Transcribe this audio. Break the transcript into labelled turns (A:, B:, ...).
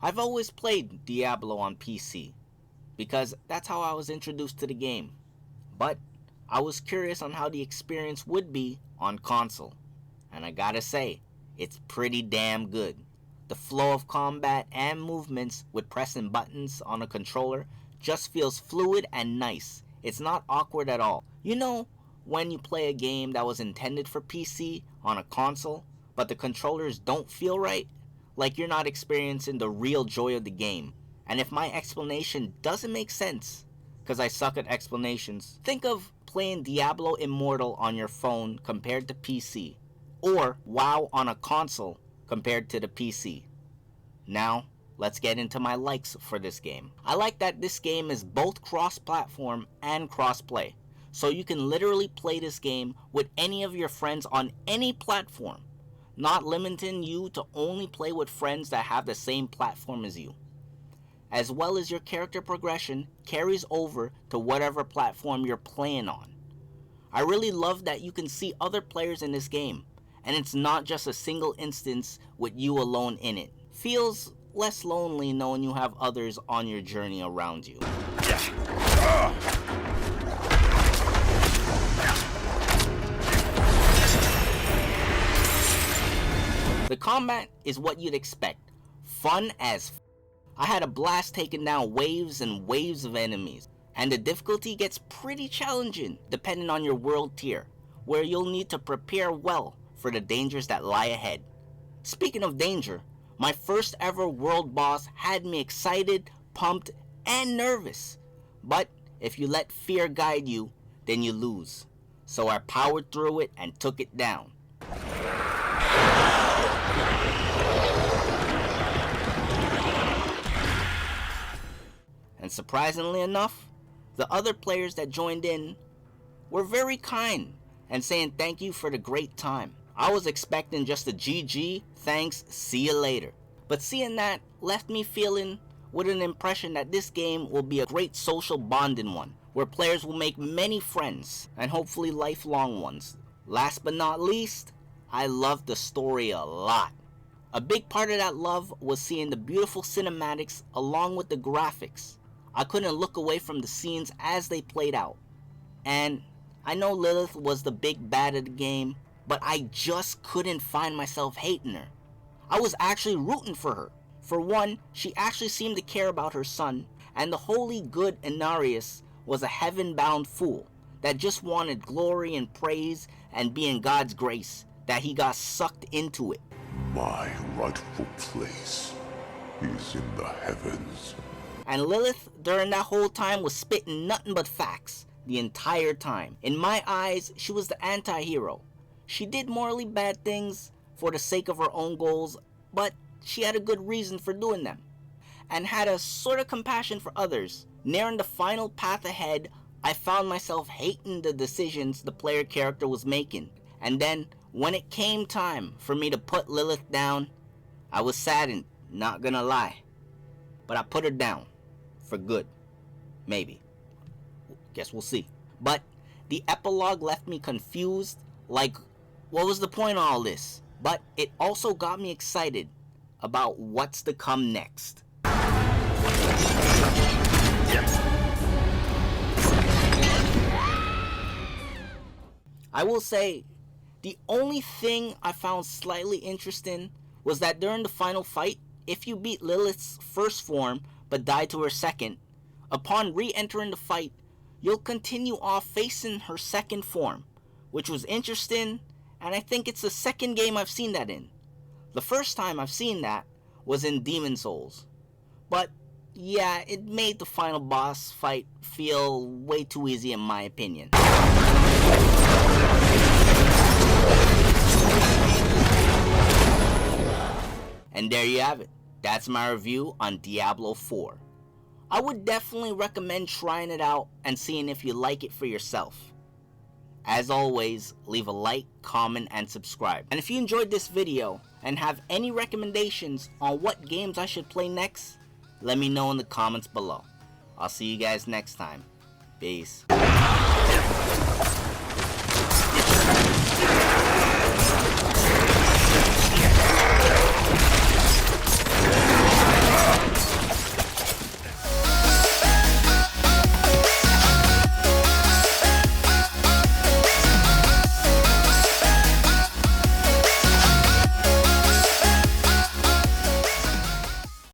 A: I've always played Diablo on PC, because that's how I was introduced to the game. But I was curious on how the experience would be on console. And I gotta say, it's pretty damn good. The flow of combat and movements with pressing buttons on a controller just feels fluid and nice. It's not awkward at all. You know, when you play a game that was intended for PC on a console, but the controllers don't feel right? Like you're not experiencing the real joy of the game. And if my explanation doesn't make sense, because I suck at explanations, think of playing Diablo Immortal on your phone compared to PC, or WoW on a console compared to the PC. Now, let's get into my likes for this game. I like that this game is both cross-platform and cross-play, so you can literally play this game with any of your friends on any platform, not limiting you to only play with friends that have the same platform as you. As well as your character progression carries over to whatever platform you're playing on. I really love that you can see other players in this game, and it's not just a single instance with you alone in it. Feels less lonely knowing you have others on your journey around you. The combat is what you'd expect, fun as f. I had a blast taking down waves and waves of enemies, and the difficulty gets pretty challenging depending on your world tier, where you'll need to prepare well for the dangers that lie ahead. Speaking of danger, my first ever world boss had me excited, pumped, and nervous. But if you let fear guide you, then you lose. So I powered through it and took it down. And surprisingly enough, the other players that joined in were very kind and saying thank you for the great time. I was expecting just a GG, thanks, see you later. But seeing that left me feeling with an impression that this game will be a great social bonding one, where players will make many friends, and hopefully lifelong ones. Last but not least, I loved the story a lot. A big part of that love was seeing the beautiful cinematics along with the graphics. I couldn't look away from the scenes as they played out. And I know Lilith was the big bad of the game, but I just couldn't find myself hating her. I was actually rooting for her. For one, she actually seemed to care about her son, and the holy good Inarius was a heaven-bound fool that just wanted glory and praise and be in God's grace, that he got sucked into it.
B: My rightful place is in the heavens.
A: And Lilith, during that whole time, was spitting nothing but facts the entire time. In my eyes, she was the anti-hero. She did morally bad things for the sake of her own goals, but she had a good reason for doing them, and had a sort of compassion for others. Nearing the final path ahead, I found myself hating the decisions the player character was making. And then, when it came time for me to put Lilith down, I was saddened, not gonna lie. But I put her down. For good. Maybe. Guess we'll see. But the epilogue left me confused, like, what was the point of all this? But it also got me excited about what's to come next. I will say, the only thing I found slightly interesting was that during the final fight, if you beat Lilith's first form but die to her second, upon re-entering the fight, you'll continue off facing her second form, which was interesting, and I think it's the second game I've seen that in. The first time I've seen that was in Demon Souls. But yeah, it made the final boss fight feel way too easy in my opinion. And there you have it. That's my review on Diablo 4. I would definitely recommend trying it out and seeing if you like it for yourself. As always, leave a like, comment, and subscribe. And if you enjoyed this video and have any recommendations on what games I should play next, let me know in the comments below. I'll see you guys next time. Peace.